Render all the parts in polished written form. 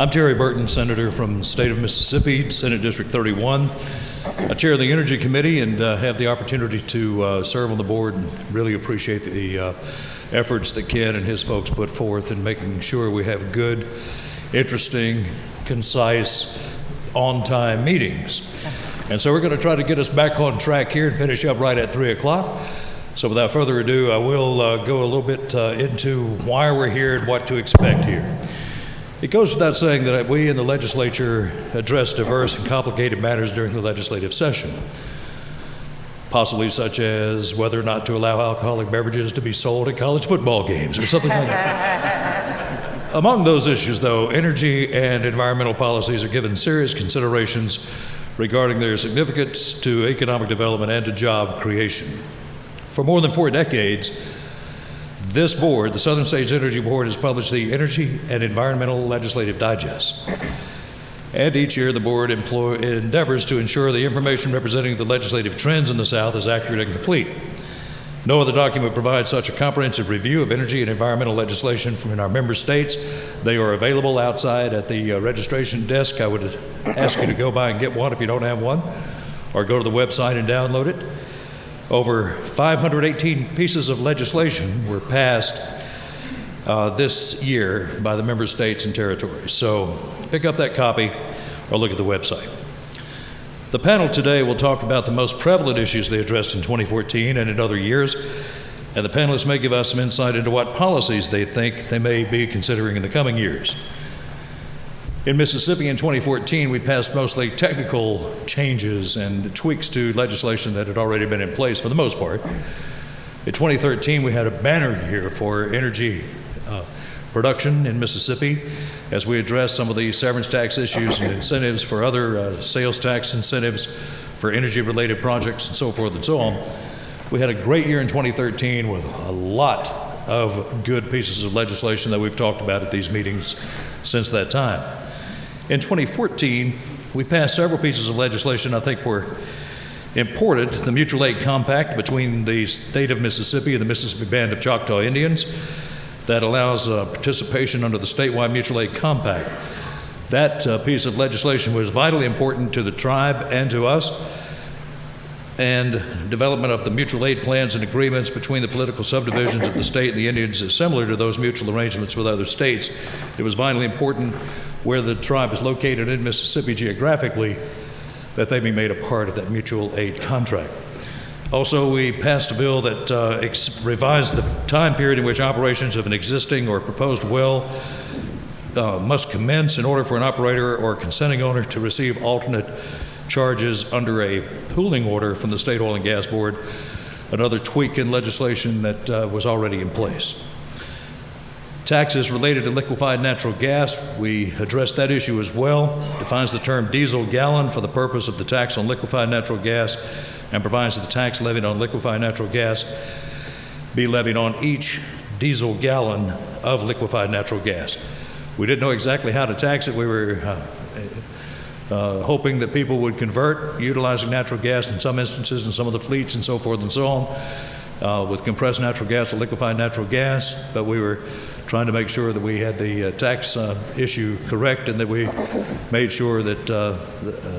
I'm Terry Burton, Senator from the state of Mississippi, Senate District 31. I chair the Energy Committee and have the opportunity to serve on the board, and really appreciate the efforts that Ken and his folks put forth in making sure we have good, interesting, concise, on-time meetings. And so we're going to try to get us back on track here and finish up right at 3 o'clock. So without further ado, I will go a little bit into why we're here and what to expect here. It goes without saying that we in the legislature address diverse and complicated matters during the legislative session, possibly such as whether or not to allow alcoholic beverages to be sold at college football games or something like that. Among those issues, though, energy and environmental policies are given serious considerations regarding their significance to economic development and to job creation. For more than 4 decades, this board, the Southern States Energy Board, has published the Energy and Environmental Legislative Digest. And each year, the board endeavors to ensure the information representing the legislative trends in the South is accurate and complete. No other document provides such a comprehensive review of energy and environmental legislation from our member states. They are available outside at the registration desk. I would ask you to go by and get one if you don't have one, or go to the website and download it. Over 518 pieces of legislation were passed this year by the member states and territories. So pick up that copy or look at the website. The panel today will talk about the most prevalent issues they addressed in 2014 and in other years, and the panelists may give us some insight into what policies they think they may be considering in the coming years. In Mississippi in 2014, we passed mostly technical changes and tweaks to legislation that had already been in place for the most part. In 2013, we had a banner year for energy production in Mississippi as we addressed some of the severance tax issues and incentives for other sales tax incentives for energy-related projects and so forth and so on. We had a great year in 2013 with a lot of good pieces of legislation that we've talked about at these meetings since that time. In 2014, we passed several pieces of legislation I think were important. The Mutual Aid Compact between the state of Mississippi and the Mississippi Band of Choctaw Indians that allows participation under the statewide Mutual Aid Compact. That piece of legislation was vitally important to the tribe and to us, and development of the mutual aid plans and agreements between the political subdivisions of the state and the Indians is similar to those mutual arrangements with other states. It was vitally important where the tribe is located in Mississippi geographically that they be made a part of that mutual aid contract. Also, we passed a bill that revised the time period in which operations of an existing or proposed well must commence in order for an operator or consenting owner to receive alternate charges under a pooling order from the State Oil and Gas Board, another tweak in legislation that was already in place. Taxes related to liquefied natural gas, we addressed that issue as well. Defines the term diesel gallon for the purpose of the tax on liquefied natural gas, and provides that the tax levied on liquefied natural gas be levied on each diesel gallon of liquefied natural gas. We didn't know exactly how to tax it. We were hoping that people would convert utilizing natural gas in some instances in some of the fleets and so forth and so on, with compressed natural gas or liquefied natural gas, but we were trying to make sure that we had the tax issue correct and that we made sure that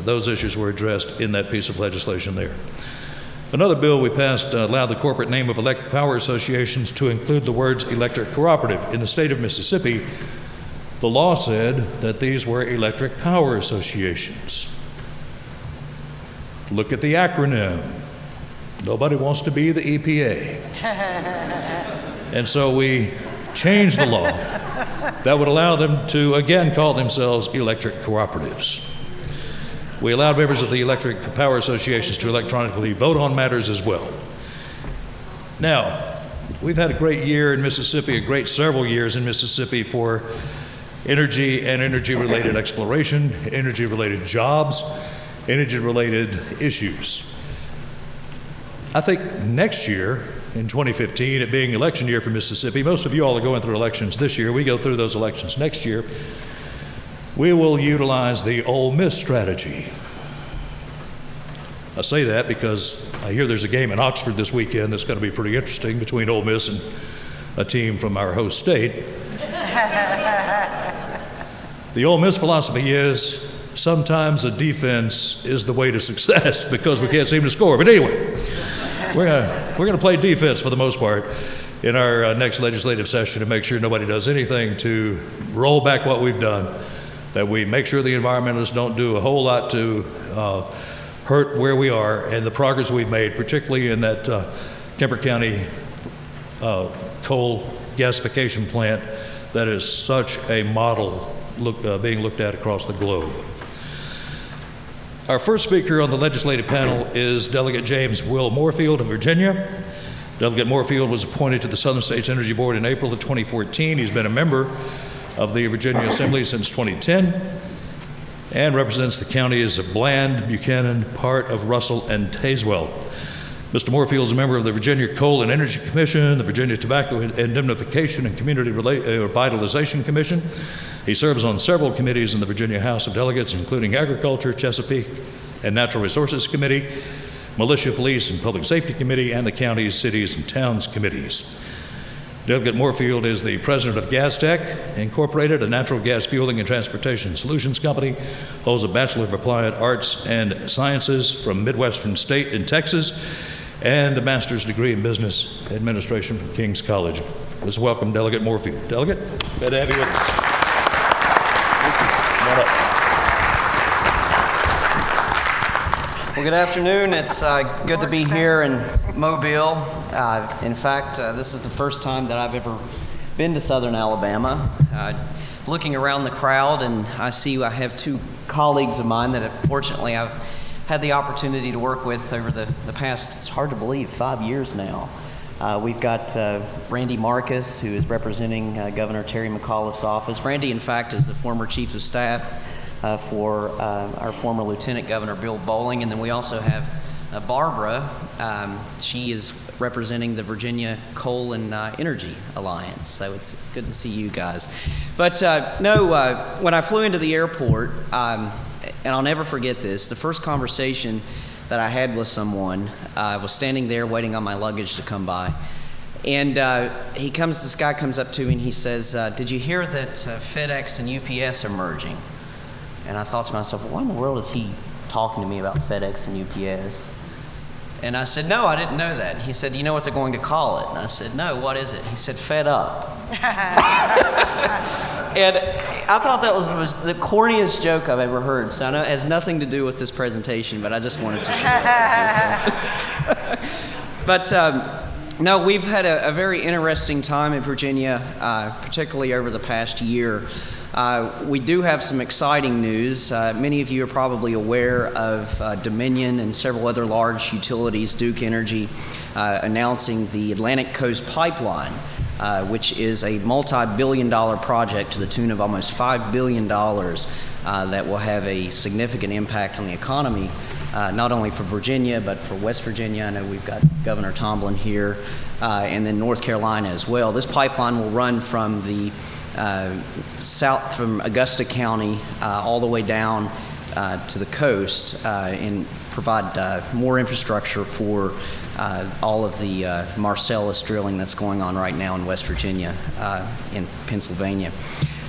those issues were addressed in that piece of legislation there. Another bill we passed allowed the corporate name of electric power associations to include the words electric cooperative. In the state of Mississippi, the law said that these were electric power associations. Look at the acronym. Nobody wants to be the EPA. And so we changed the law that would allow them to again call themselves electric cooperatives. We allowed members of the electric power associations to electronically vote on matters as well. Now, we've had a great year in Mississippi, a great several years in Mississippi for energy and energy-related exploration, energy-related jobs, energy-related issues. I think next year, in 2015, it being election year for Mississippi, most of you all are going through elections this year. We go through those elections next year. We will utilize the Ole Miss strategy. I say that because I hear there's a game in Oxford this weekend that's going to be pretty interesting between Ole Miss and a team from our host state. The Ole Miss philosophy is sometimes a defense is the way to success because we can't seem to score. But anyway, we're gonna play defense for the most part in our next legislative session to make sure nobody does anything to roll back what we've done, that we make sure the environmentalists don't do a whole lot to hurt where we are and the progress we've made, particularly in that Kemper County coal gasification plant that is such a model being looked at across the globe. Our first speaker on the legislative panel is Delegate James Will Morefield of Virginia. Delegate Morefield was appointed to the Southern States Energy Board in April of 2014. He's been a member of the Virginia Assembly since 2010 and represents the counties of Bland, Buchanan, part of Russell, and Tazewell. Mr. Morefield is a member of the Virginia Coal and Energy Commission, the Virginia Tobacco Indemnification and Community Revitalization Commission. He serves on several committees in the Virginia House of Delegates, including Agriculture, Chesapeake, and Natural Resources Committee, Militia, Police, and Public Safety Committee, and the Counties, Cities, and Towns Committees. Delegate Morefield is the president of Gas Tech Incorporated, a natural gas fueling and transportation solutions company, holds a Bachelor of Applied Arts and Sciences from Midwestern State in Texas, and a master's degree in business administration from King's College. Let's welcome Delegate Morefield. Delegate, glad to have you with us. Come on up. Well, good afternoon. It's good to be here in Mobile. In fact, this is the first time that I've ever been to Southern Alabama. Looking around the crowd, and I see I have two colleagues of mine that fortunately I've had the opportunity to work with over the past, it's hard to believe, 5 years now. We've got Randy Marcus, who is representing Governor Terry McAuliffe's office. Randy, in fact, is the former chief of staff for our former Lieutenant Governor Bill Bowling. And then we also have Barbara. She is representing the Virginia Coal and Energy Alliance. So it's good to see you guys. But when I flew into the airport, and I'll never forget this, the first conversation that I had with someone, I was standing there waiting on my luggage to come by. And this guy comes up to me and he says, did you hear that FedEx and UPS are merging? And I thought to myself, well, why in the world is he talking to me about FedEx and UPS? And I said, no, I didn't know that. He said, you know what they're going to call it? And I said, no, what is it? He said, Fed Up. And I thought that was the corniest joke I've ever heard. So I know it has nothing to do with this presentation, but I just wanted to share it with you. But no, we've had a very interesting time in Virginia, particularly over the past year. We do have some exciting news. Many of you are probably aware of Dominion and several other large utilities, Duke Energy, announcing the Atlantic Coast Pipeline, which is a multi-billion-dollar project to the tune of almost $5 billion that will have a significant impact on the economy, not only for Virginia, but for West Virginia. I know we've got Governor Tomblin here, and then North Carolina as well. This pipeline will run from the south from Augusta County all the way down to the coast and provide more infrastructure for all of the Marcellus drilling that's going on right now in West Virginia, in Pennsylvania.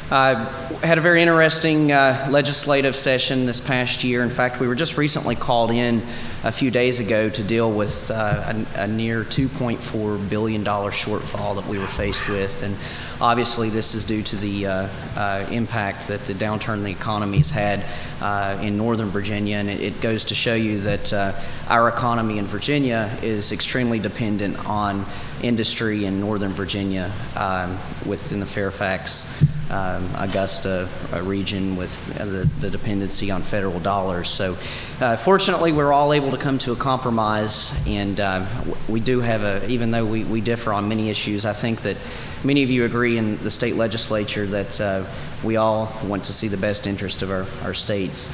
Had a very interesting legislative session this past year. In fact, we were just recently called in a few days ago to deal with a near $2.4 billion shortfall that we were faced with. And obviously, this is due to the impact that the downturn in the economy has had in Northern Virginia. And it goes to show you that our economy in Virginia is extremely dependent on industry in Northern Virginia within the Fairfax, Augusta region with the dependency on federal dollars. So fortunately, we're all able to come to a compromise, and we do have even though we differ on many issues, I think that many of you agree in the state legislature that we all want to see the best interest of our states.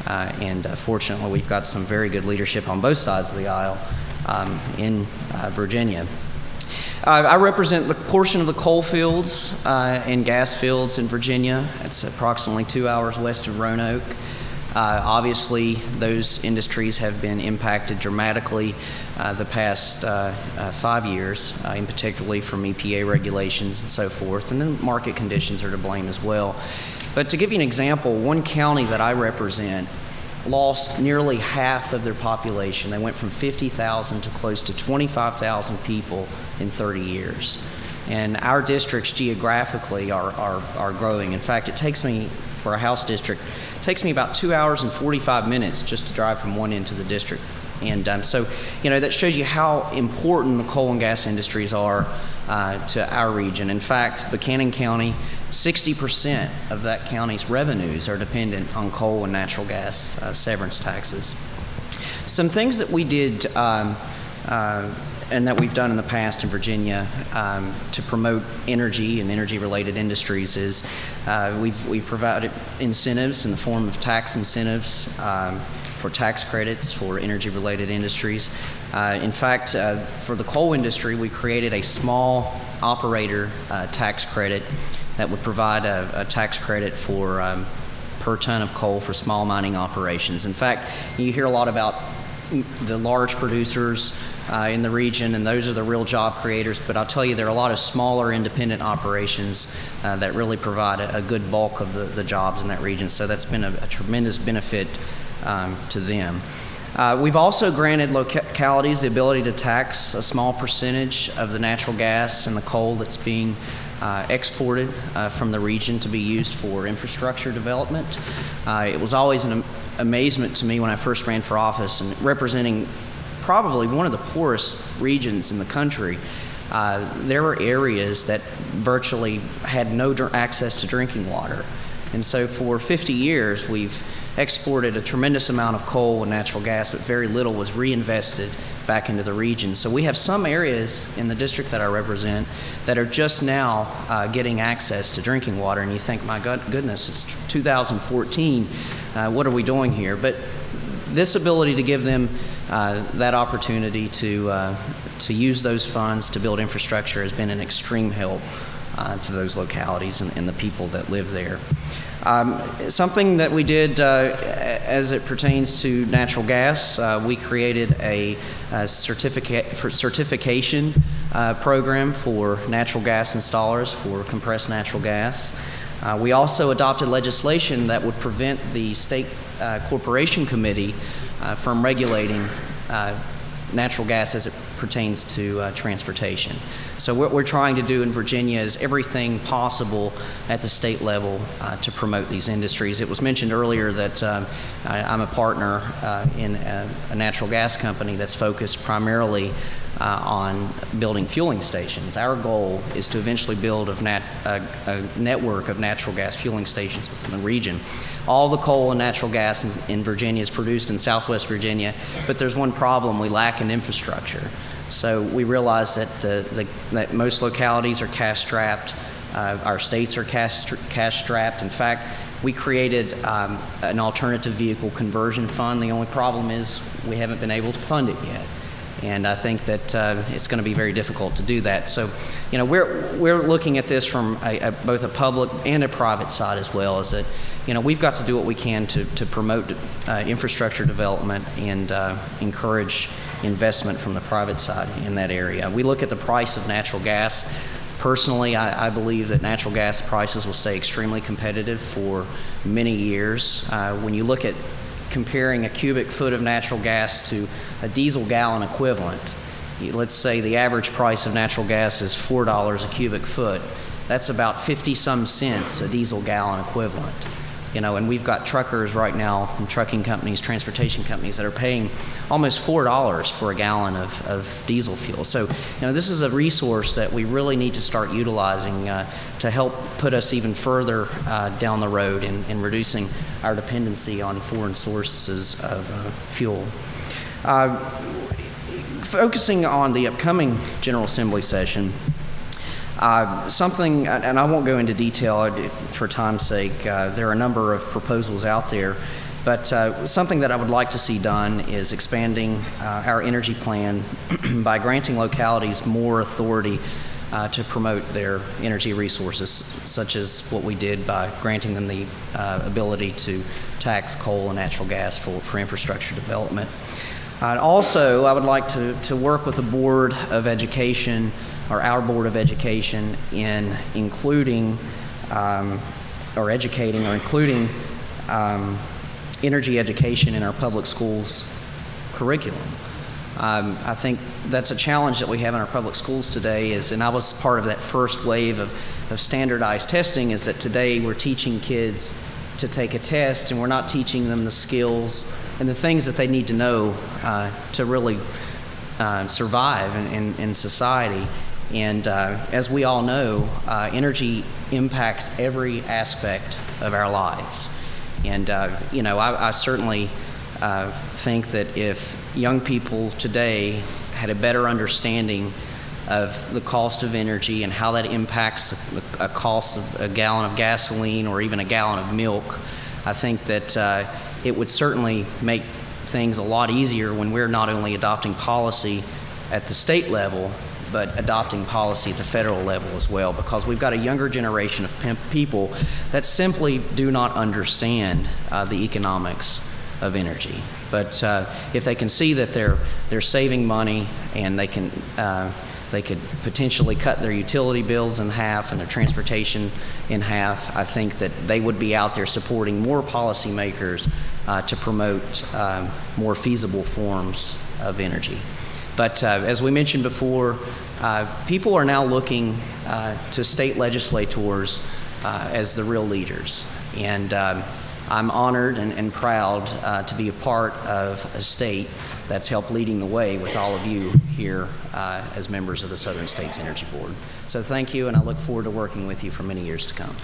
And fortunately, we've got some very good leadership on both sides of the aisle in Virginia. I represent the portion of the coal fields and gas fields in Virginia. It's approximately 2 hours west of Roanoke. Obviously, those industries have been impacted dramatically the past 5 years, in particularly from EPA regulations and so forth, and then market conditions are to blame as well. But to give you an example, one county that I represent lost nearly half of their population. They went from 50,000 to close to 25,000 people in 30 years. And our districts geographically are growing. In fact, it takes me, for a House district, it takes me about 2 hours and 45 minutes just to drive from one end to the district. And so, that shows you how important the coal and gas industries are to our region. In fact, Buchanan County, 60% of that county's revenues are dependent on coal and natural gas severance taxes. Some things that we did and that we've done in the past in Virginia to promote energy and energy-related industries is we've provided incentives in the form of tax incentives for tax credits for energy-related industries. In fact, for the coal industry, we created a small operator tax credit that would provide a tax credit for per ton of coal for small mining operations. In fact, you hear a lot about the large producers in the region, and those are the real job creators, but I'll tell you there are a lot of smaller independent operations that really provide a good bulk of the jobs in that region, so that's been a tremendous benefit to them. We've also granted localities the ability to tax a small percentage of the natural gas and the coal that's being exported from the region to be used for infrastructure development. It was always an amazement to me when I first ran for office and representing probably one of the poorest regions in the country. There were areas that virtually had no access to drinking water. And so for 50 years, we've exported a tremendous amount of coal and natural gas, but very little was reinvested back into the region. So we have some areas in the district that I represent that are just now getting access to drinking water, and you think, my goodness, it's 2014, what are we doing here? But this ability to give them that opportunity to use those funds to build infrastructure has been an extreme help to those localities and the people that live there. Something that we did as it pertains to natural gas, we created a certification program for natural gas installers for compressed natural gas. We also adopted legislation that would prevent the state corporation committee from regulating natural gas as it pertains to transportation. So what we're trying to do in Virginia is everything possible at the state level to promote these industries. It was mentioned earlier that I'm a partner in a natural gas company that's focused primarily on building fueling stations. Our goal is to eventually build a network of natural gas fueling stations within the region. All the coal and natural gas in Virginia is produced in Southwest Virginia, but there's one problem: we lack an infrastructure. So we realize that that most localities are cash-strapped. Our states are cash-strapped. In fact, we created an alternative vehicle conversion fund. The only problem is we haven't been able to fund it yet. And I think that it's going to be very difficult to do that. So, we're looking at this from both a public and a private side as well, is that, we've got to do what we can to promote infrastructure development and encourage investment from the private side in that area. We look at the price of natural gas. Personally, I believe that natural gas prices will stay extremely competitive for many years. When you look at comparing a cubic foot of natural gas to a diesel gallon equivalent, let's say the average price of natural gas is $4 a cubic foot. That's about 50-some cents a diesel gallon equivalent. And we've got truckers right now, and trucking companies, transportation companies that are paying almost $4 for a gallon of diesel fuel. So, this is a resource that we really need to start utilizing to help put us even further down the road in reducing our dependency on foreign sources of fuel. Focusing on the upcoming General Assembly session, something, and I won't go into detail for time's sake, there are a number of proposals out there, but something that I would like to see done is expanding our energy plan by granting localities more authority to promote their energy resources, such as what we did by granting them the ability to tax coal and natural gas for infrastructure development. Also, I would like to work with the Board of Education, or our Board of Education, in including or educating or including energy education in our public schools curriculum. I think that's a challenge that we have in our public schools today and I was part of that first wave of standardized testing, is that today we're teaching kids to take a test and we're not teaching them the skills and the things that they need to know to really survive in society. And as we all know, energy impacts every aspect of our lives. And, I certainly think that if young people today had a better understanding of the cost of energy and how that impacts a cost of a gallon of gasoline or even a gallon of milk, I think that it would certainly make things a lot easier when we're not only adopting policy at the state level, but adopting policy at the federal level as well, because we've got a younger generation of people that simply do not understand the economics of energy. But if they can see that they're saving money and they could potentially cut their utility bills in half and their transportation in half, I think that they would be out there supporting more policymakers to promote more feasible forms of energy. But as we mentioned before, people are now looking to state legislators as the real leaders. And I'm honored and proud to be a part of a state that's helped leading the way with all of you here as members of the Southern States Energy Board. So thank you, and I look forward to working with you for many years to come.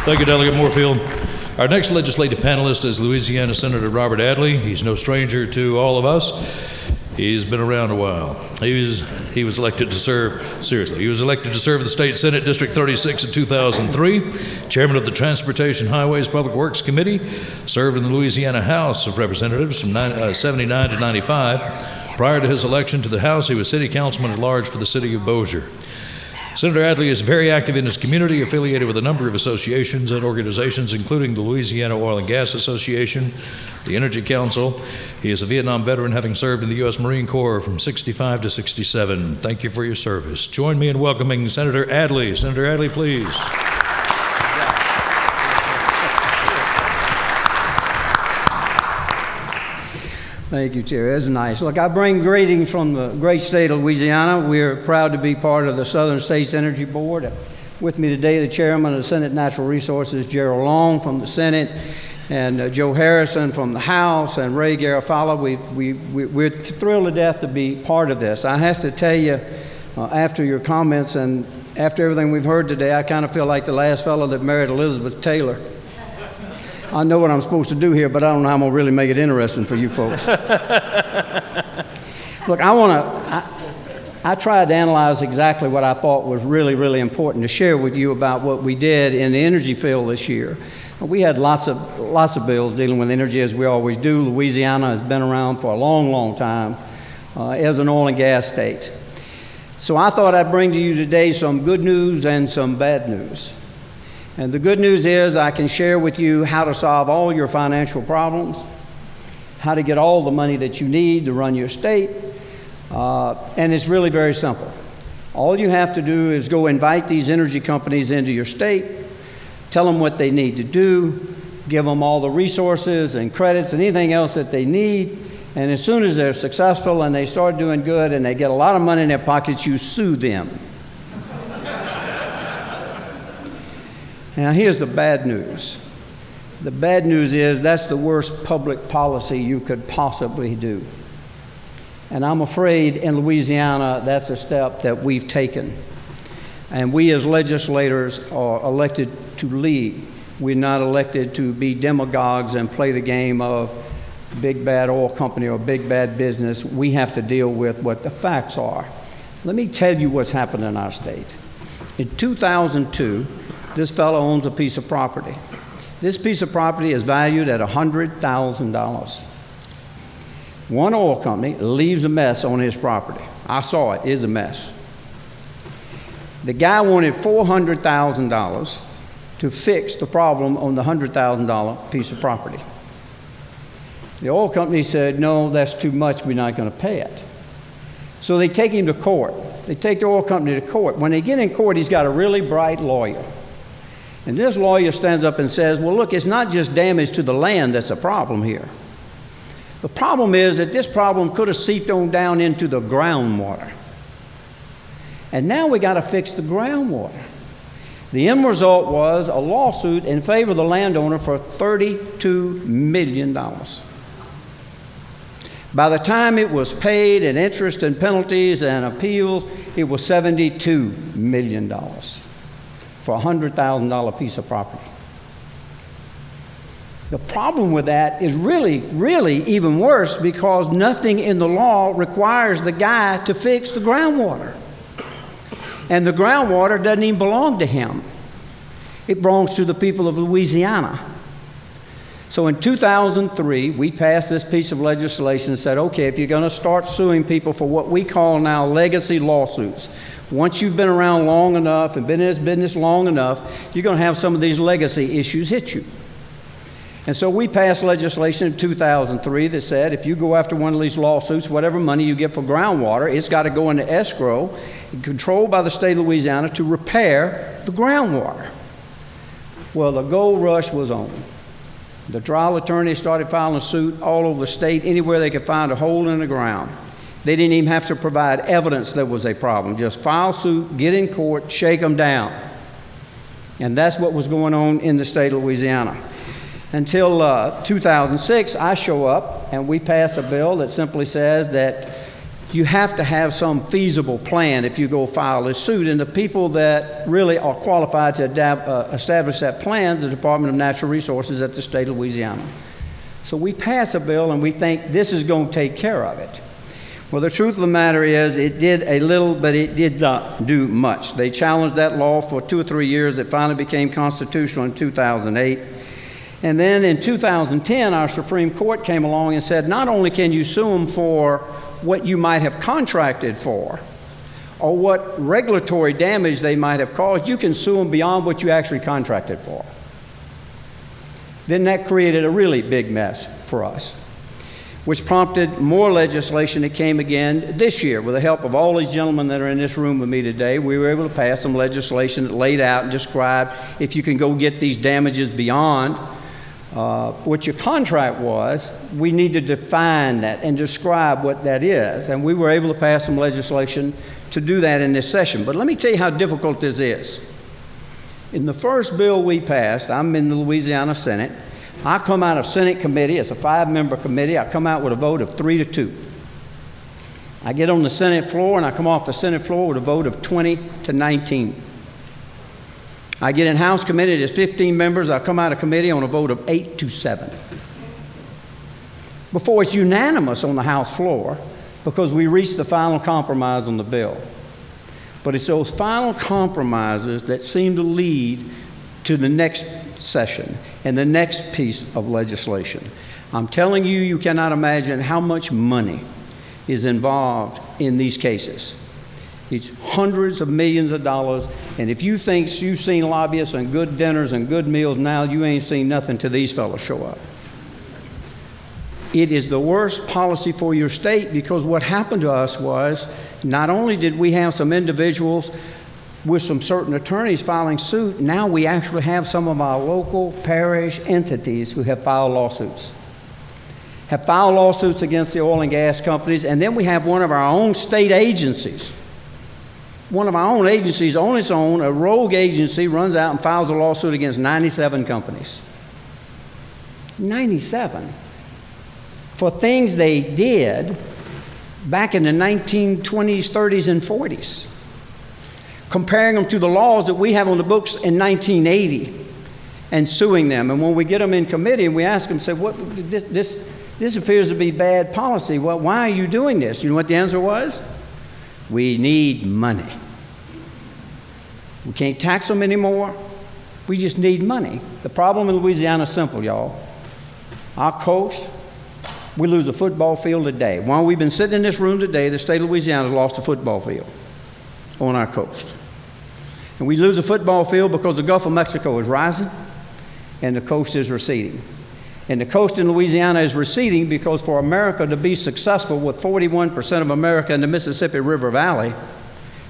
Thank you, Delegate Morefield. Our next legislative panelist is Louisiana Senator Robert Adley. He's no stranger to all of us. He's been around a while. He was elected to serve, seriously, he was elected to serve the State Senate District 36 in 2003, chairman of the Transportation, Highways, Public Works Committee, served in the Louisiana House of Representatives from 79 to 95. Prior to his election to the House, he was city councilman at large for the city of Bossier. Senator Adley is very active in his community, affiliated with a number of associations and organizations, including the Louisiana Oil and Gas Association, the Energy Council. He is a Vietnam veteran, having served in the U.S. Marine Corps from 65 to 67. Thank you for your service. Join me in welcoming Senator Adley. Senator Adley, please. Thank you, Chair. That's nice. Look, I bring greetings from the great state of Louisiana. We're proud to be part of the Southern States Energy Board. With me today, the chairman of the Senate Natural Resources, Gerald Long from the Senate, and Joe Harrison from the House, and Ray Garofalo. We're thrilled to death to be part of this. I have to tell you, after your comments and after everything we've heard today, I kind of feel like the last fellow that married Elizabeth Taylor. I know what I'm supposed to do here, but I don't know how I'm going to really make it interesting for you folks. Look, I tried to analyze exactly what I thought was really, really important to share with you about what we did in the energy field this year. We had lots of bills dealing with energy, as we always do. Louisiana has been around for a long, long time as an oil and gas state. So I thought I'd bring to you today some good news and some bad news. And the good news is I can share with you how to solve all your financial problems, how to get all the money that you need to run your state, and it's really very simple. All you have to do is go invite these energy companies into your state, tell them what they need to do, give them all the resources and credits and anything else that they need, and as soon as they're successful and they start doing good and they get a lot of money in their pockets, you sue them. Now, here's the bad news. The bad news is that's the worst public policy you could possibly do. And I'm afraid in Louisiana, that's a step that we've taken. And we as legislators are elected to lead. We're not elected to be demagogues and play the game of big bad oil company or big bad business. We have to deal with what the facts are. Let me tell you what's happened in our state. In 2002, this fellow owns a piece of property. This piece of property is valued at $100,000. One oil company leaves a mess on his property. I saw it. It is a mess. The guy wanted $400,000 to fix the problem on the $100,000 piece of property. The oil company said, no, that's too much. We're not going to pay it. So they take him to court. They take the oil company to court. When they get in court, he's got a really bright lawyer. And this lawyer stands up and says, well, look, it's not just damage to the land that's a problem here. The problem is that this problem could have seeped on down into the groundwater. And now we got to fix the groundwater. The end result was a lawsuit in favor of the landowner for $32 million. By the time it was paid and interest and penalties and appeals, it was $72 million for a $100,000 piece of property. The problem with that is really, really even worse because nothing in the law requires the guy to fix the groundwater. And the groundwater doesn't even belong to him. It belongs to the people of Louisiana. So in 2003, we passed this piece of legislation and said, okay, if you're going to start suing people for what we call now legacy lawsuits, once you've been around long enough and been in this business long enough, you're going to have some of these legacy issues hit you. And so we passed legislation in 2003 that said if you go after one of these lawsuits, whatever money you get for groundwater, it's got to go into escrow, controlled by the state of Louisiana, to repair the groundwater. Well, the gold rush was on. The trial attorneys started filing a suit all over the state, anywhere they could find a hole in the ground. They didn't even have to provide evidence there was a problem. Just file suit, get in court, shake them down. And that's what was going on in the state of Louisiana. Until 2006, I show up and we pass a bill that simply says that you have to have some feasible plan if you go file this suit. And the people that really are qualified to establish that plan is the Department of Natural Resources at the state of Louisiana. So we pass a bill and we think this is going to take care of it. Well, the truth of the matter is it did a little, but it did not do much. They challenged that law for 2 or 3 years. It finally became constitutional in 2008. And then in 2010, our Supreme Court came along and said, not only can you sue them for what you might have contracted for or what regulatory damage they might have caused, you can sue them beyond what you actually contracted for. Then that created a really big mess for us, which prompted more legislation that came again this year. With the help of all these gentlemen that are in this room with me today, we were able to pass some legislation that laid out and described if you can go get these damages beyond what your contract was, we need to define that and describe what that is. And we were able to pass some legislation to do that in this session. But let me tell you how difficult this is. In the first bill we passed, I'm in the Louisiana Senate. I come out of Senate committee. It's a 5-member committee. I come out with a vote of 3-2. I get on the Senate floor, and I come off the Senate floor with a vote of 20-19. I get in House committee, there's 15 members. I come out of committee on a vote of 8-7. Before it's unanimous on the House floor, because we reached the final compromise on the bill. But it's those final compromises that seem to lead to the next session and the next piece of legislation. I'm telling you, you cannot imagine how much money is involved in these cases. It's hundreds of millions of dollars, and if you think you've seen lobbyists and good dinners and good meals, now you ain't seen nothing till these fellows show up. It is the worst policy for your state, because what happened to us was not only did we have some individuals with some certain attorneys filing suit, now we actually have some of our local parish entities who have filed lawsuits. Have filed lawsuits against the oil and gas companies, and then we have one of our own state agencies. One of our own agencies on its own, a rogue agency, runs out and files a lawsuit against 97 companies. 97. For things they did back in the 1920s, 30s, and 40s. Comparing them to the laws that we have on the books in 1980 and suing them. And when we get them in committee and we ask them, say, what, this appears to be bad policy. Well, why are you doing this? You know what the answer was? We need money. We can't tax them anymore. We just need money. The problem in Louisiana is simple, y'all. Our coast, We lose a football field a day. While we've been sitting in this room today, the state of Louisiana has lost a football field on our coast. And we lose a football field because the Gulf of Mexico is rising and the coast is receding. And the coast in Louisiana is receding because for America to be successful with 41% of America in the Mississippi River Valley,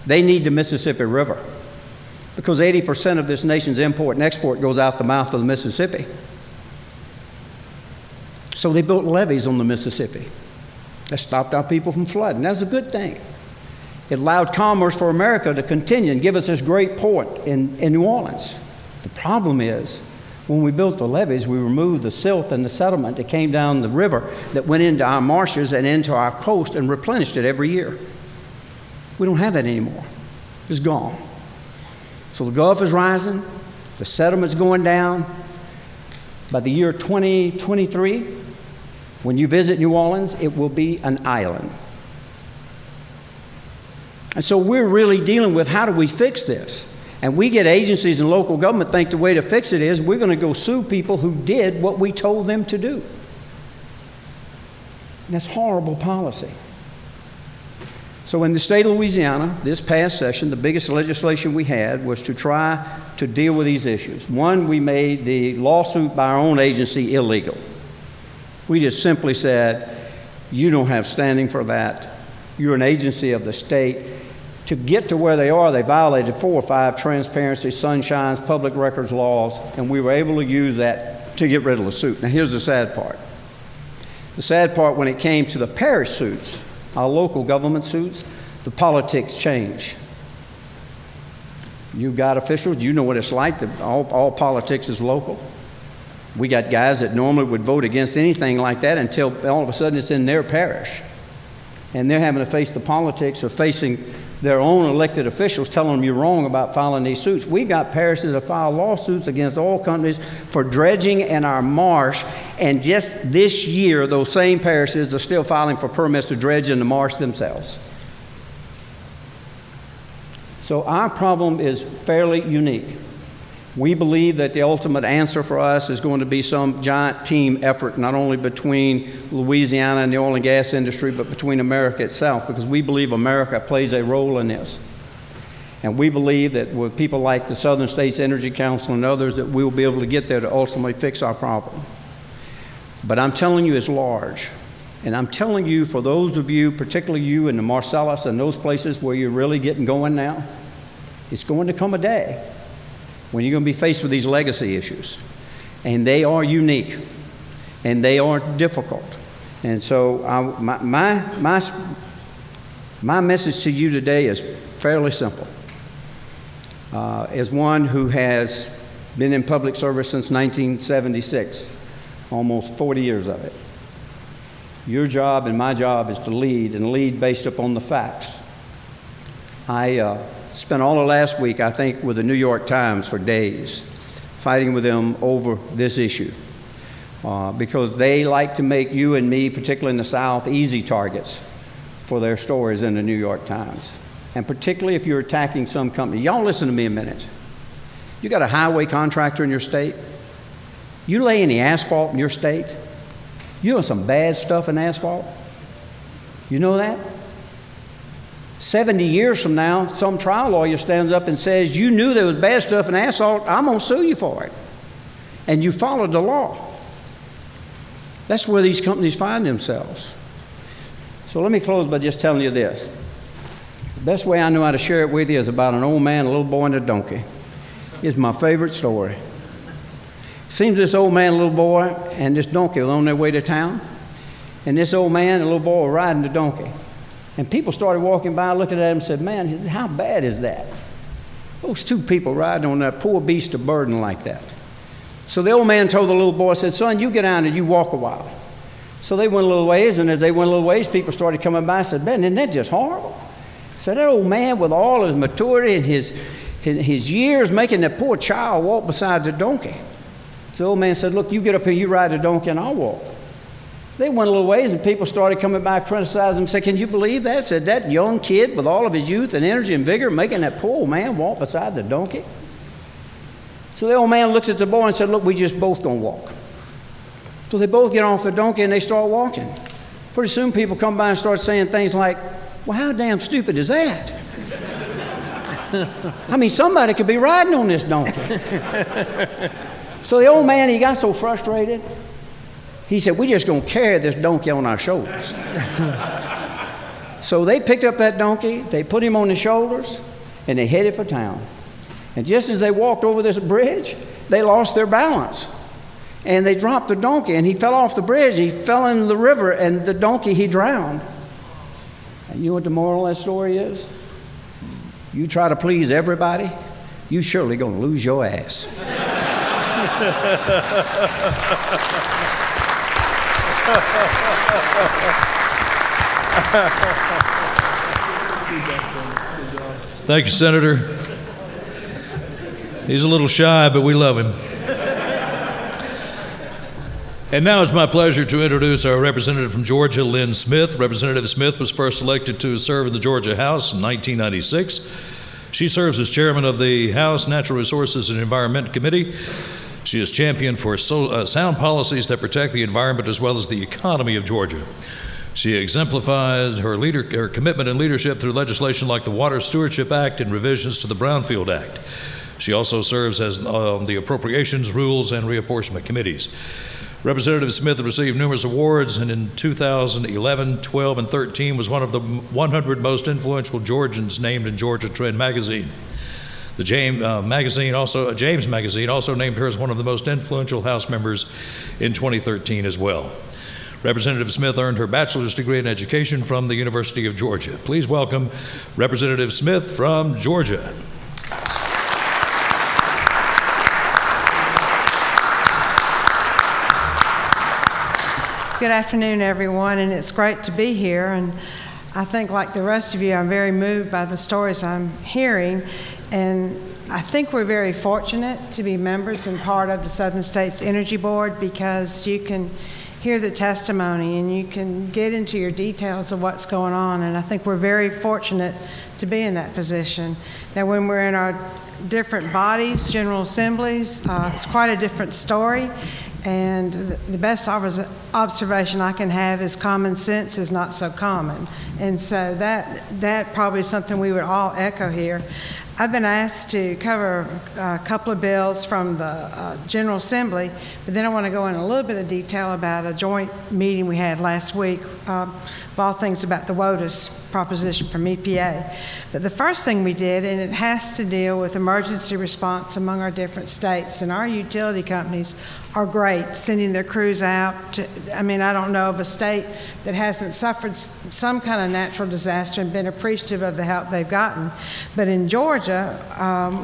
they need the Mississippi River. Because 80% of this nation's import and export goes out the mouth of the Mississippi. So they built levees on the Mississippi. That stopped our people from flooding. That was a good thing. It allowed commerce for America to continue and give us this great port in New Orleans. The problem is, when we built the levees, we removed the silt and the sediment that came down the river that went into our marshes and into our coast and replenished it every year. We don't have that anymore. It's gone. So the Gulf is rising, the sediment's going down. By the year 2023, when you visit New Orleans, it will be an island. And so we're really dealing with how do we fix this? And we get agencies and local government think the way to fix it is we're going to go sue people who did what we told them to do. And that's horrible policy. So in the state of Louisiana, this past session, the biggest legislation we had was to try to deal with these issues. One, we made the lawsuit by our own agency illegal. We just simply said, you don't have standing for that. You're an agency of the state. To get to where they are, they violated 4 or 5 transparency, sunshines, public records laws, and we were able to use that to get rid of the suit. Now here's the sad part. The sad part, when it came to the parish suits, our local government suits, the politics change. You've got officials, you know what it's like, all politics is local. We got guys that normally would vote against anything like that until all of a sudden it's in their parish. And they're having to face the politics of facing their own elected officials telling them you're wrong about filing these suits. We got parishes that file lawsuits against oil companies for dredging in our marsh, and just this year, those same parishes are still filing for permits to dredge in the marsh themselves. So our problem is fairly unique. We believe that the ultimate answer for us is going to be some giant team effort, not only between Louisiana and the oil and gas industry, but between America itself, because we believe America plays a role in this. And we believe that with people like the Southern States Energy Council and others, that we'll be able to get there to ultimately fix our problem. But I'm telling you, it's large. And I'm telling you, for those of you, particularly you in the Marcellus and those places where you're really getting going now, it's going to come a day when you're going to be faced with these legacy issues. And they are unique, and they are difficult. And so my message to you today is fairly simple. As one who has been in public service since 1976, almost 40 years of it, your job and my job is to lead, and lead based upon the facts. I spent all of last week, I think, with the New York Times for days, fighting with them over this issue. Because they like to make you and me, particularly in the South, easy targets for their stories in the New York Times. And particularly if you're attacking some company. Y'all listen to me a minute. You got a highway contractor in your state? You lay any asphalt in your state? You know some bad stuff in asphalt? You know that? 70 years from now, some trial lawyer stands up and says, you knew there was bad stuff in asphalt, I'm going to sue you for it. And you followed the law. That's where these companies find themselves. So let me close by just telling you this. The best way I know how to share it with you is about an old man, a little boy, and a donkey. It's my favorite story. Seems this old man, a little boy, and this donkey were on their way to town. And this old man and little boy were riding the donkey. And people started walking by, looking at him and said, man, how bad is that? Those two people riding on that poor beast of burden like that. So the old man told the little boy, said, son, you get down and you walk a while. So they went a little ways, and as they went a little ways, people started coming by and said, man, isn't that just horrible? So that old man, with all his maturity and his years, making that poor child walk beside the donkey. So the old man said, look, you get up here, you ride the donkey, and I'll walk. They went a little ways, and people started coming by, criticizing him, said, can you believe that? Said, that young kid with all of his youth and energy and vigor making that poor old man walk beside the donkey? So the old man looked at the boy and said, look, we just both gonna walk. So they both get off the donkey and they start walking. Pretty soon people come by and start saying things like, well, how damn stupid is that? I mean, somebody could be riding on this donkey. So the old man, he got so frustrated, he said, we're just going to carry this donkey on our shoulders. So they picked up that donkey, they put him on the shoulders, and they headed for town. And just as they walked over this bridge, they lost their balance. And they dropped the donkey, and he fell off the bridge. He fell into the river, and the donkey, he drowned. And you know what the moral of that story is? You try to please everybody, you surely going to lose your ass. Thank you, Senator. He's a little shy, but we love him. And now it's my pleasure to introduce our representative from Georgia, Lynn Smith. Representative Smith was first elected to serve in the Georgia House in 1996. She serves as chairman of the House Natural Resources and Environment Committee. She is championed for sound policies that protect the environment as well as the economy of Georgia. She exemplifies her commitment and leadership through legislation like the Water Stewardship Act and revisions to the Brownfield Act. She also serves as the Appropriations, Rules, and Reapportionment Committees. Representative Smith received numerous awards, and in 2011, 12, and 13 was one of the 100 most influential Georgians named in Georgia Trend magazine. The James magazine also named her as one of the most influential House members in 2013 as well. Representative Smith earned her bachelor's degree in education from the University of Georgia. Please welcome Representative Smith from Georgia. Good afternoon, everyone, and it's great to be here. And I think, like the rest of you, I'm very moved by the stories I'm hearing. And I think we're very fortunate to be members and part of the Southern States Energy Board, because you can hear the testimony and you can get into your details of what's going on. And I think we're very fortunate to be in that position. Now, when we're in our different bodies, General Assemblies, it's quite a different story. And the best observation I can have is common sense is not so common. And so that probably is something we would all echo here. I've been asked to cover a couple of bills from the General Assembly, but then I want to go in a little bit of detail about a joint meeting we had last week, of all things about the WOTUS proposition from EPA. But the first thing we did, and it has to deal with emergency response among our different states, and our utility companies are great sending their crews out. I don't know of a state that hasn't suffered some kind of natural disaster and been appreciative of the help they've gotten. But in Georgia,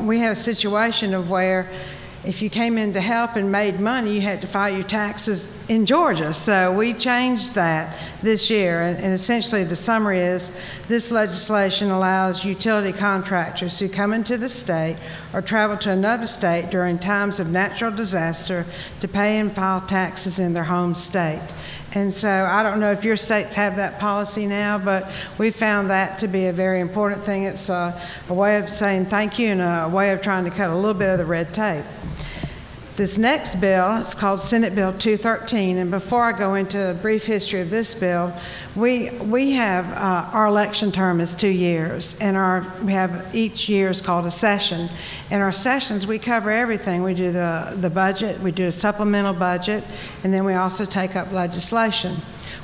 we had a situation of where if you came in to help and made money, you had to file your taxes in Georgia. So we changed that this year, and essentially the summary is this legislation allows utility contractors who come into the state or travel to another state during times of natural disaster to pay and file taxes in their home state. And so I don't know if your states have that policy now, but we found that to be a very important thing. It's a way of saying thank you and a way of trying to cut a little bit of the red tape. This next bill, it's called Senate Bill 213, and before I go into a brief history of this bill, we have our election term is 2 years, and we have each year is called a session. In our sessions, we cover everything. We do the budget, we do a supplemental budget, and then we also take up legislation.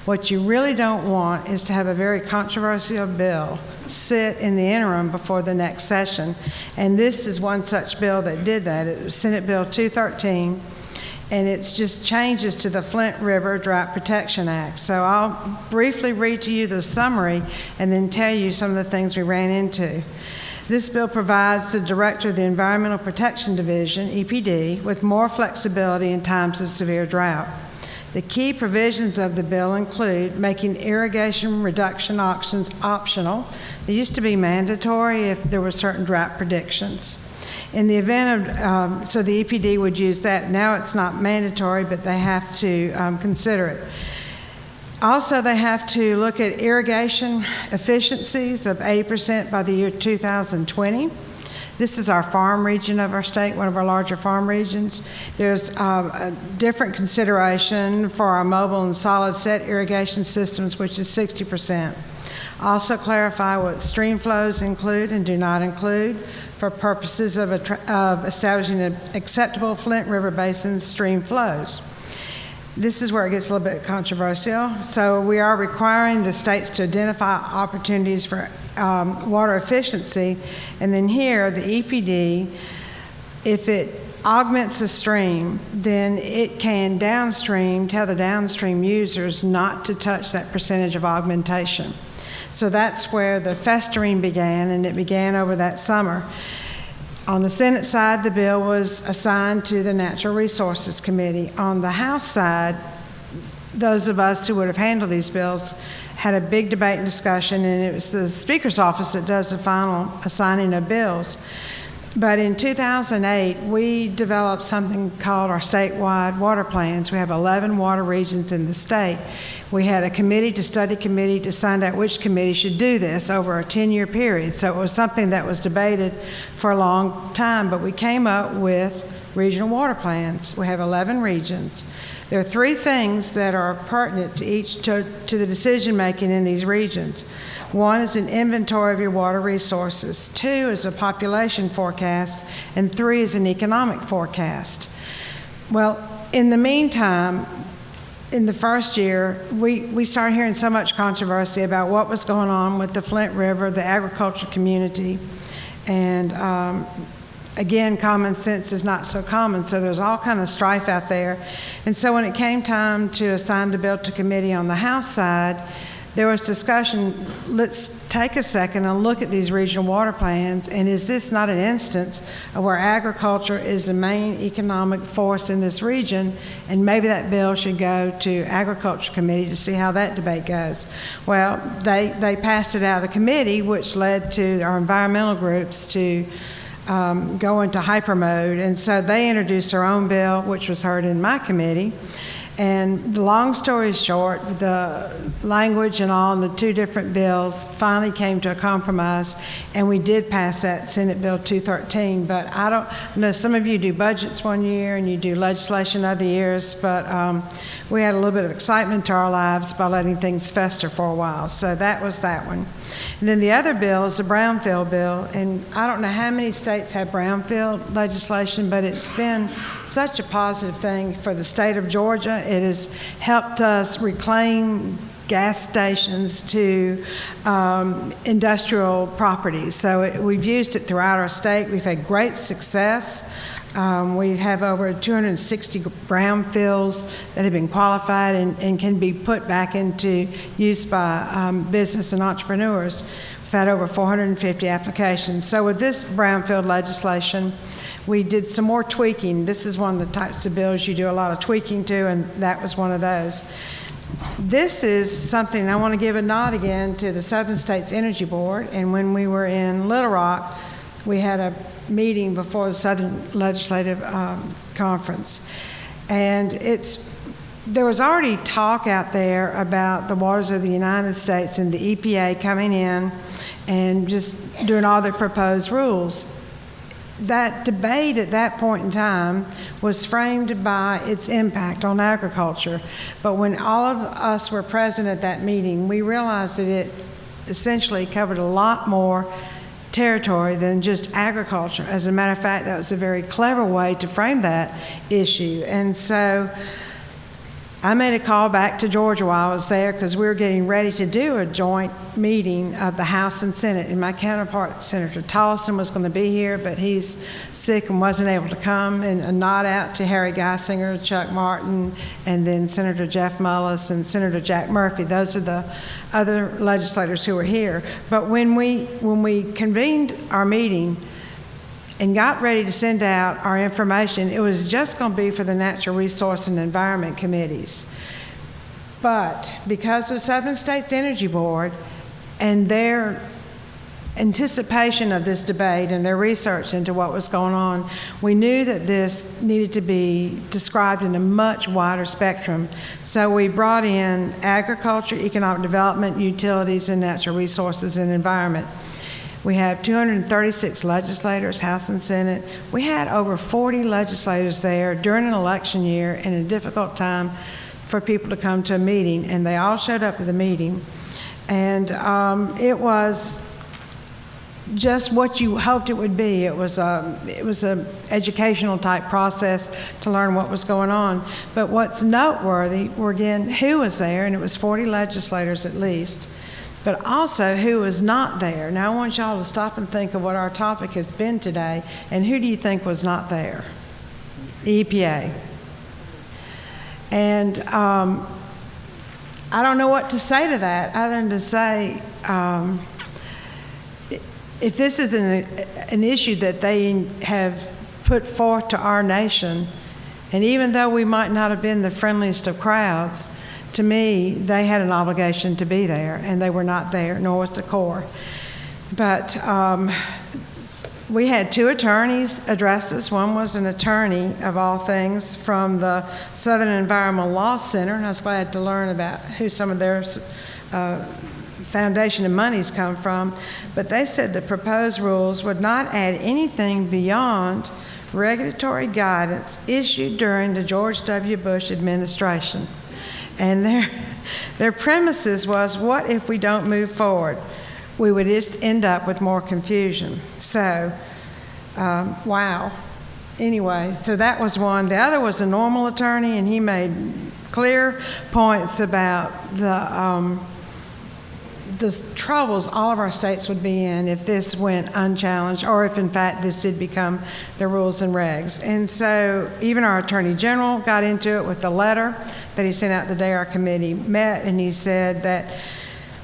What you really don't want is to have a very controversial bill sit in the interim before the next session. And this is one such bill that did that. It was Senate Bill 213, and it's just changes to the Flint River Drought Protection Act. So I'll briefly read to you the summary and then tell you some of the things we ran into. This bill provides the Director of the Environmental Protection Division, EPD, with more flexibility in times of severe drought. The key provisions of the bill include making irrigation reduction options optional. They used to be mandatory if there were certain drought predictions. In the event of, so the EPD would use that. Now it's not mandatory, but they have to consider it. Also, they have to look at irrigation efficiencies of 80% by the year 2020. This is our farm region of our state, one of our larger farm regions. There's a different consideration for our mobile and solid set irrigation systems, which is 60%. Also clarify what stream flows include and do not include for purposes of establishing an acceptable Flint River Basin stream flows. This is where it gets a little bit controversial. So we are requiring the states to identify opportunities for water efficiency, and then here, the EPD, if it augments a stream, then it can downstream tell the downstream users not to touch that percentage of augmentation. So that's where the festering began, and it began over that summer. On the Senate side, the bill was assigned to the Natural Resources Committee. On the House side, those of us who would have handled these bills had a big debate and discussion, and it was the Speaker's office that does the final assigning of bills. But in 2008, we developed something called our statewide water plans. We have 11 water regions in the state. We had a study committee to find out which committee should do this over a 10-year period. So it was something that was debated for a long time, but we came up with regional water plans. We have 11 regions. There are 3 things that are pertinent to the decision making in these regions. 1 is an inventory of your water resources. 2 is a population forecast, and 3 is an economic forecast. Well, in the meantime, in the first year, we started hearing so much controversy about what was going on with the Flint River, the agriculture community, and again, common sense is not so common, so there's all kind of strife out there. And so when it came time to assign the bill to committee on the House side, there was discussion, let's take a second and look at these regional water plans, and is this not an instance of where agriculture is the main economic force in this region, and maybe that bill should go to Agriculture Committee to see how that debate goes. Well, they passed it out of the committee, which led to our environmental groups to go into hyper mode, and so they introduced their own bill, which was heard in my committee. And the long story short, the language and all in the 2 different bills finally came to a compromise, and we did pass that Senate Bill 213. But I know some of you do budgets one year and you do legislation other years, but we had a little bit of excitement to our lives by letting things fester for a while. So that was that one. And then the other bill is the brownfield bill, and I don't know how many states have brownfield legislation, but it's been such a positive thing for the state of Georgia. It has helped us reclaim gas stations to industrial properties. So we've used it throughout our state. We've had great success. We have over 260 brownfields that have been qualified and can be put back into use by business and entrepreneurs. We've had over 450 applications. So with this brownfield legislation, we did some more tweaking. This is one of the types of bills you do a lot of tweaking to, and that was one of those. This is something I want to give a nod again to the Southern States Energy Board. And when we were in Little Rock, we had a meeting before the Southern Legislative Conference. And there was already talk out there about the waters of the United States and the EPA coming in and just doing all their proposed rules. That debate at that point in time was framed by its impact on agriculture. But when all of us were present at that meeting, we realized that it essentially covered a lot more territory than just agriculture. As a matter of fact, that was a very clever way to frame that issue. And so I made a call back to Georgia while I was there because we were getting ready to do a joint meeting of the House and Senate. And my counterpart, Senator Tolleson, was going to be here, but he's sick and wasn't able to come. And a nod out to Harry Geisinger, Chuck Martin, and then Senator Jeff Mullis and Senator Jack Murphy. Those are the other legislators who were here. But when we convened our meeting and got ready to send out our information, it was just going to be for the Natural Resource and Environment Committees. But because of Southern States Energy Board and their anticipation of this debate and their research into what was going on, we knew that this needed to be described in a much wider spectrum. So we brought in agriculture, economic development, utilities, and natural resources and environment. We have 236 legislators, House and Senate. We had over 40 legislators there during an election year in a difficult time for people to come to a meeting, and they all showed up to the meeting. And it was just what you hoped it would be. It was a educational type process to learn what was going on. But what's noteworthy were, again, who was there, and it was 40 legislators at least, but also who was not there. Now I want y'all to stop and think of what our topic has been today, and who do you think was not there? The EPA. And I don't know what to say to that other than to say, if this is an issue that they have put forth to our nation, and even though we might not have been the friendliest of crowds, to me, they had an obligation to be there, and they were not there, nor was the Corps. But we had two attorneys address us. One was an attorney, of all things, from the Southern Environmental Law Center, and I was glad to learn about who some of their foundation and monies come from. But they said the proposed rules would not add anything beyond regulatory guidance issued during the George W. Bush administration. And their premises was, what if we don't move forward? We would just end up with more confusion. So, wow. Anyway, so that was one. The other was a normal attorney, and he made clear points about the troubles all of our states would be in if this went unchallenged, or if in fact this did become the rules and regs. And so even our Attorney General got into it with the letter that he sent out the day our committee met, and he said that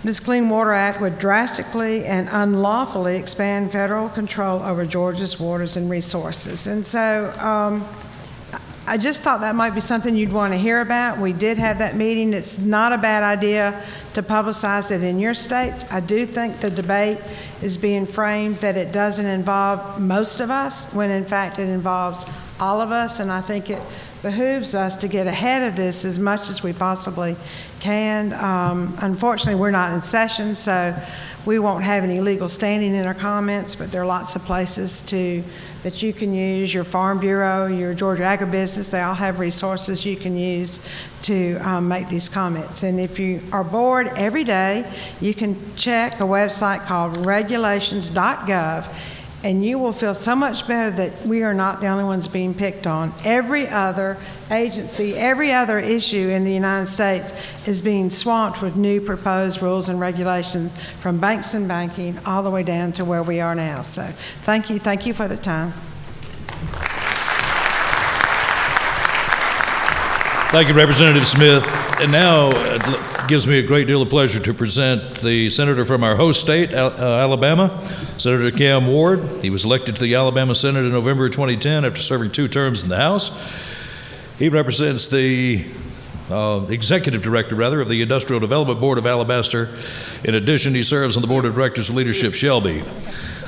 this Clean Water Act would drastically and unlawfully expand federal control over Georgia's waters and resources. And so I just thought that might be something you'd want to hear about. We did have that meeting. It's not a bad idea to publicize it in your states. I do think the debate is being framed that it doesn't involve most of us, when in fact it involves all of us, and I think it behooves us to get ahead of this as much as we possibly can. Unfortunately, we're not in session, so we won't have any legal standing in our comments, but there are lots of places that you can use. Your Farm Bureau, your Georgia Agribusiness, they all have resources you can use to make these comments. And if you are bored every day, you can check a website called regulations.gov, and you will feel so much better that we are not the only ones being picked on. Every other agency, every other issue in the United States is being swamped with new proposed rules and regulations, from banks and banking all the way down to where we are now. So thank you for the time. Thank you, Representative Smith. And now it gives me a great deal of pleasure to present the senator from our host state, Alabama, Senator Cam Ward. He was elected to the Alabama Senate in November 2010 after serving 2 terms in the House. He represents the executive director, of the Industrial Development Board of Alabaster. In addition, he serves on the board of directors of Leadership Shelby,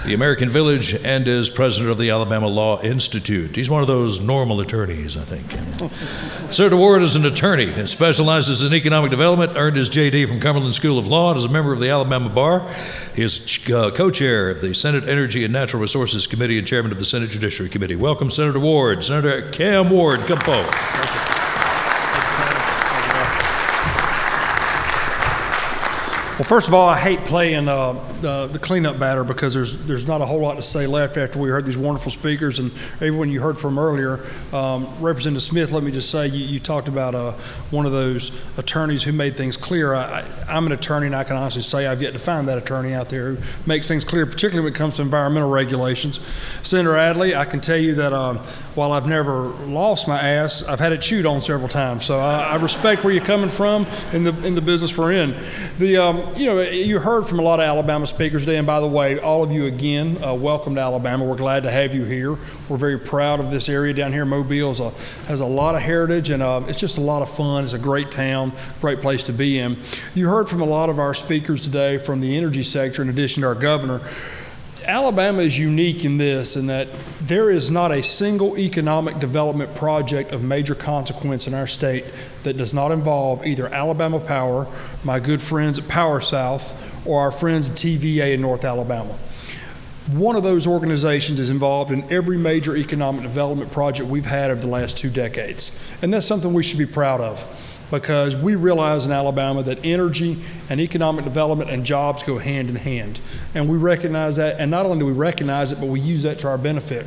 the American Village, and is president of the Alabama Law Institute. He's one of those normal attorneys, I think. Senator Ward is an attorney and specializes in economic development, earned his JD from Cumberland School of Law, and is a member of the Alabama Bar. He is co-chair of the Senate Energy and Natural Resources Committee and chairman of the Senate Judiciary Committee. Welcome, Senator Ward. Senator Cam Ward, come forward. Well, first of all, I hate playing the cleanup batter, because there's not a whole lot to say left after we heard these wonderful speakers and everyone you heard from earlier. Representative Smith, let me just say, you talked about one of those attorneys who made things clear. I'm an attorney, and I can honestly say I've yet to find that attorney out there who makes things clear, particularly when it comes to environmental regulations. Senator Adley, I can tell you that while I've never lost my ass, I've had it chewed on several times. So I respect where you're coming from in the business we're in. You heard from a lot of Alabama speakers today, and by the way, all of you again, welcome to Alabama. We're glad to have you here. We're very proud of this area down here. Mobile has a lot of heritage, and it's just a lot of fun. It's a great town, great place to be in. You heard from a lot of our speakers today from the energy sector, in addition to our governor. Alabama is unique in this, in that there is not a single economic development project of major consequence in our state that does not involve either Alabama Power, my good friends at Power South, or our friends at TVA in North Alabama. One of those organizations is involved in every major economic development project we've had over the last 2 decades. And that's something we should be proud of, because we realize in Alabama that energy and economic development and jobs go hand in hand. And we recognize that, and not only do we recognize it, but we use that to our benefit.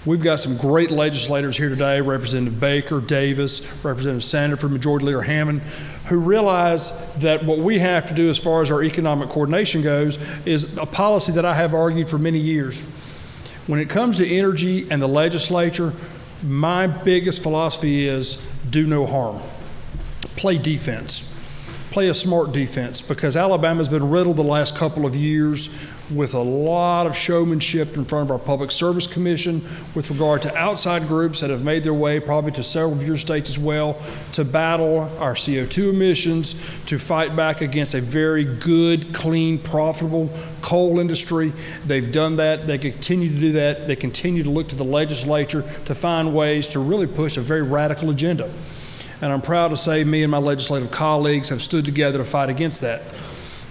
We've got some great legislators here today, Representative Baker, Davis, Representative Sandiford, Majority Leader Hammond, who realize that what we have to do as far as our economic coordination goes is a policy that I have argued for many years. When it comes to energy and the legislature, my biggest philosophy is do no harm. Play defense. Play a smart defense, because Alabama's been riddled the last couple of years with a lot of showmanship in front of our Public Service Commission with regard to outside groups that have made their way probably to several of your states as well to battle our CO2 emissions, to fight back against a very good, clean, profitable coal industry. They've done that. They continue to do that. They continue to look to the legislature to find ways to really push a very radical agenda. And I'm proud to say me and my legislative colleagues have stood together to fight against that,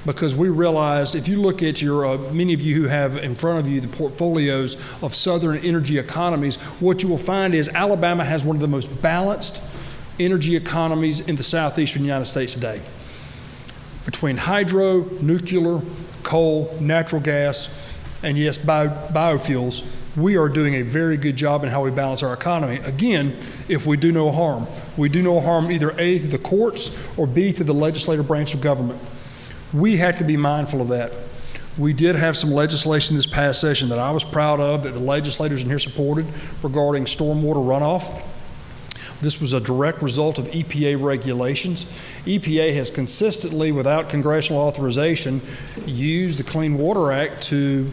because we realized, if you look at your, many of you who have in front of you the portfolios of southern energy economies, what you will find is Alabama has one of the most balanced energy economies in the southeastern United States today. Between hydro, nuclear, coal, natural gas, and yes, biofuels, we are doing a very good job in how we balance our economy. Again, if we do no harm. We do no harm either A, through the courts, or B, through the legislative branch of government. We had to be mindful of that. We did have some legislation this past session that I was proud of, that the legislators in here supported, regarding stormwater runoff. This was a direct result of EPA regulations. EPA has consistently, without congressional authorization, used the Clean Water Act to,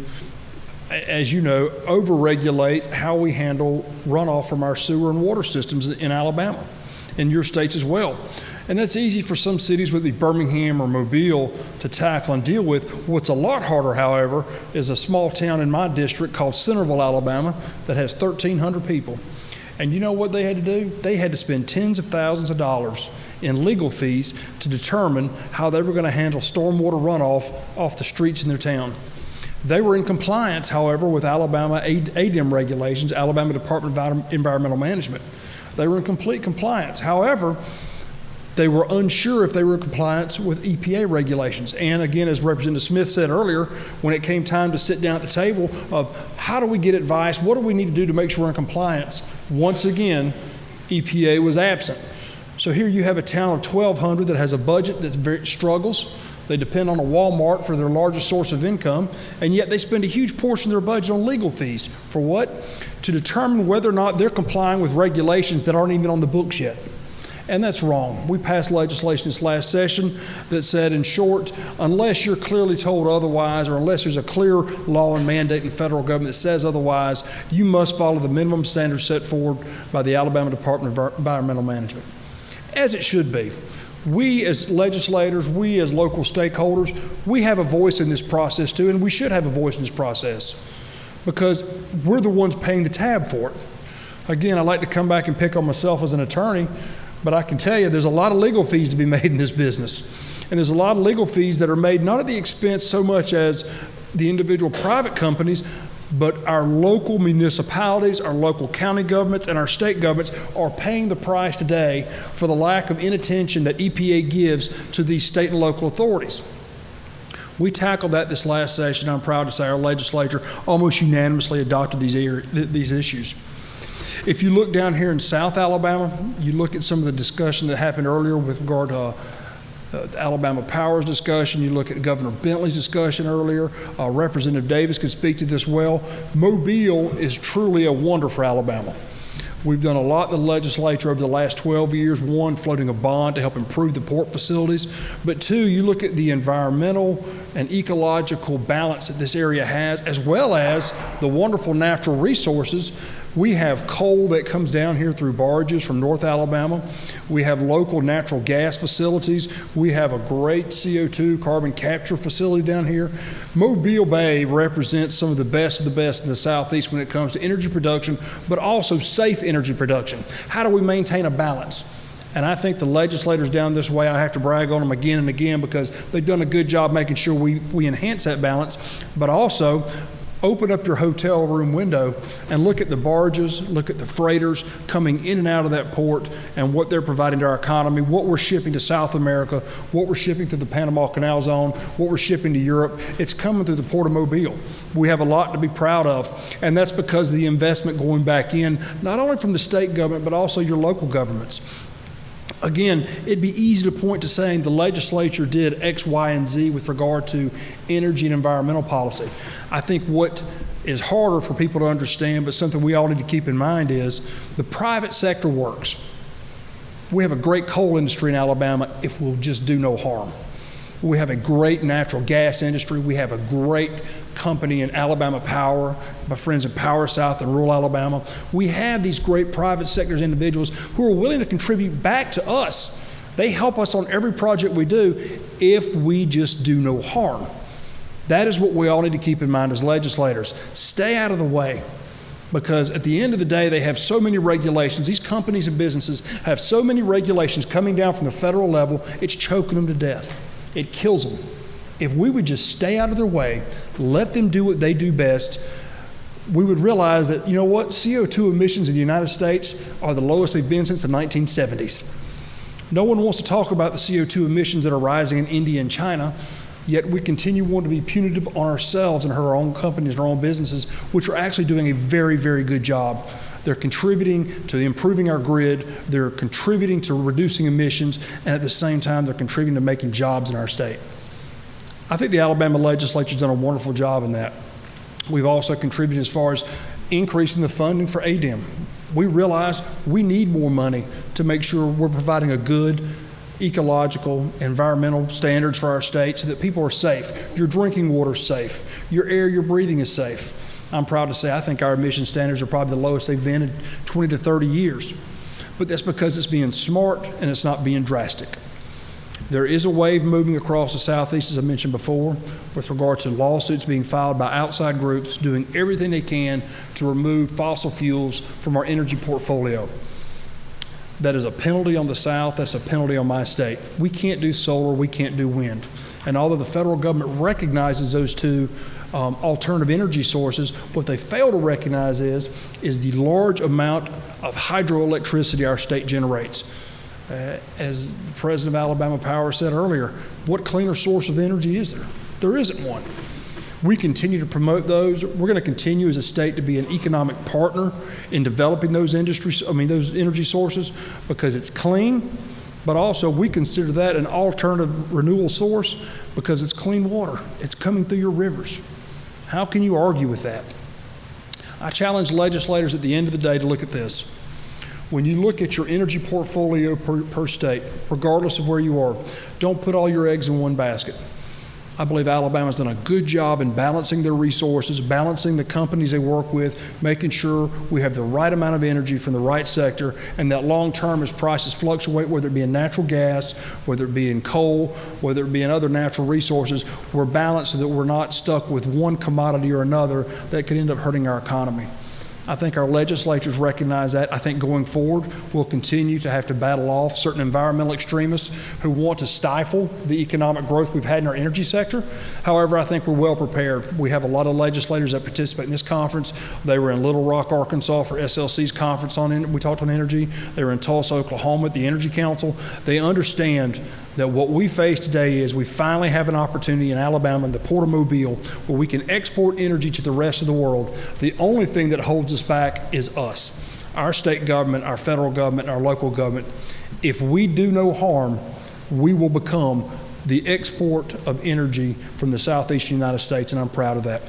as you know, over-regulate how we handle runoff from our sewer and water systems in Alabama, in your states as well. And that's easy for some cities, whether it be Birmingham or Mobile, to tackle and deal with. What's a lot harder, however, is a small town in my district called Centerville, Alabama, that has 1,300 people. And you know what they had to do? They had to spend tens of thousands of dollars in legal fees to determine how they were going to handle stormwater runoff off the streets in their town. They were in compliance, however, with Alabama ADEM regulations, Alabama Department of Environmental Management. They were in complete compliance. However, they were unsure if they were in compliance with EPA regulations. And again, as Representative Smith said earlier, when it came time to sit down at the table of how do we get advice, what do we need to do to make sure we're in compliance, once again, EPA was absent. So here you have a town of 1,200 that has a budget that struggles. They depend on a Walmart for their largest source of income, and yet they spend a huge portion of their budget on legal fees. For what? To determine whether or not they're complying with regulations that aren't even on the books yet. And that's wrong. We passed legislation this last session that said, in short, unless you're clearly told otherwise, or unless there's a clear law and mandate in the federal government that says otherwise, you must follow the minimum standards set forward by the Alabama Department of Environmental Management, as it should be. We as legislators, we as local stakeholders, we have a voice in this process too, and we should have a voice in this process, because we're the ones paying the tab for it. Again, I like to come back and pick on myself as an attorney, but I can tell you there's a lot of legal fees to be made in this business. And there's a lot of legal fees that are made not at the expense so much as the individual private companies, but our local municipalities, our local county governments, and our state governments are paying the price today for the lack of inattention that EPA gives to these state and local authorities. We tackled that this last session. I'm proud to say our legislature almost unanimously adopted these issues. If you look down here in South Alabama, you look at some of the discussion that happened earlier with regard to Alabama Power's discussion, you look at Governor Bentley's discussion earlier, Representative Davis could speak to this well. Mobile is truly a wonder for Alabama. We've done a lot in the legislature over the last 12 years. One, floating a bond to help improve the port facilities. But two, you look at the environmental and ecological balance that this area has, as well as the wonderful natural resources. We have coal that comes down here through barges from North Alabama. We have local natural gas facilities. We have a great CO2 carbon capture facility down here. Mobile Bay represents some of the best in the Southeast when it comes to energy production, but also safe energy production. How do we maintain a balance? And I think the legislators down this way, I have to brag on them again and again, because they've done a good job making sure we enhance that balance, but also Open up your hotel room window and look at the barges, look at the freighters coming in and out of that port and what they're providing to our economy, what we're shipping to South America, what we're shipping to the Panama Canal Zone, what we're shipping to Europe. It's coming through the Port of Mobile. We have a lot to be proud of, and that's because of the investment going back in, not only from the state government, but also your local governments. Again, it'd be easy to point to saying the legislature did X, Y, and Z with regard to energy and environmental policy. I think what is harder for people to understand, but something we all need to keep in mind, is the private sector works. We have a great coal industry in Alabama if we'll just do no harm. We have a great natural gas industry. We have a great company in Alabama Power, my friends at Power South in rural Alabama. We have these great private sector individuals who are willing to contribute back to us. They help us on every project we do if we just do no harm. That is what we all need to keep in mind as legislators. Stay out of the way, because at the end of the day, they have so many regulations. These companies and businesses have so many regulations coming down from the federal level, it's choking them to death. It kills them. If we would just stay out of their way, let them do what they do best, we would realize that, you know what, CO2 emissions in the United States are the lowest they've been since the 1970s. No one wants to talk about the CO2 emissions that are rising in India and China, yet we continue wanting to be punitive on ourselves and our own companies and our own businesses, which are actually doing a very, very good job. They're contributing to improving our grid, they're contributing to reducing emissions, and at the same time, they're contributing to making jobs in our state. I think the Alabama legislature's done a wonderful job in that. We've also contributed as far as increasing the funding for ADEM. We realize we need more money to make sure we're providing a good ecological, environmental standards for our state so that people are safe. Your drinking water is safe. Your air you're breathing is safe. I'm proud to say I think our emission standards are probably the lowest they've been in 20 to 30 years. But that's because it's being smart and it's not being drastic. There is a wave moving across the Southeast, as I mentioned before, with regard to lawsuits being filed by outside groups doing everything they can to remove fossil fuels from our energy portfolio. That is a penalty on the South, that's a penalty on my state. We can't do solar, we can't do wind. And although the federal government recognizes those two alternative energy sources, what they fail to recognize is the large amount of hydroelectricity our state generates. As the president of Alabama Power said earlier, what cleaner source of energy is there? There isn't one. We continue to promote those. We're going to continue as a state to be an economic partner in developing those energy sources, because it's clean, but also we consider that an alternative renewable source because it's clean water. It's coming through your rivers. How can you argue with that? I challenge legislators at the end of the day to look at this. When you look at your energy portfolio per state, regardless of where you are, don't put all your eggs in one basket. I believe Alabama's done a good job in balancing their resources, balancing the companies they work with, making sure we have the right amount of energy from the right sector, and that long term as prices fluctuate, whether it be in natural gas, whether it be in coal, whether it be in other natural resources, we're balanced so that we're not stuck with one commodity or another that could end up hurting our economy. I think our legislatures recognize that. I think going forward, we'll continue to have to battle off certain environmental extremists who want to stifle the economic growth we've had in our energy sector. However, I think we're well prepared. We have a lot of legislators that participate in this conference. They were in Little Rock, Arkansas for SLC's conference we talked on energy. They were in Tulsa, Oklahoma at the Energy Council. They understand that what we face today is we finally have an opportunity in Alabama, in the Port of Mobile, where we can export energy to the rest of the world. The only thing that holds us back is us, our state government, our federal government, our local government. If we do no harm, we will become the export of energy from the southeastern United States, and I'm proud of that.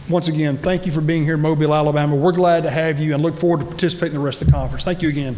Once again, thank you for being here in Mobile, Alabama. We're glad to have you and look forward to participating in the rest of the conference. Thank you again.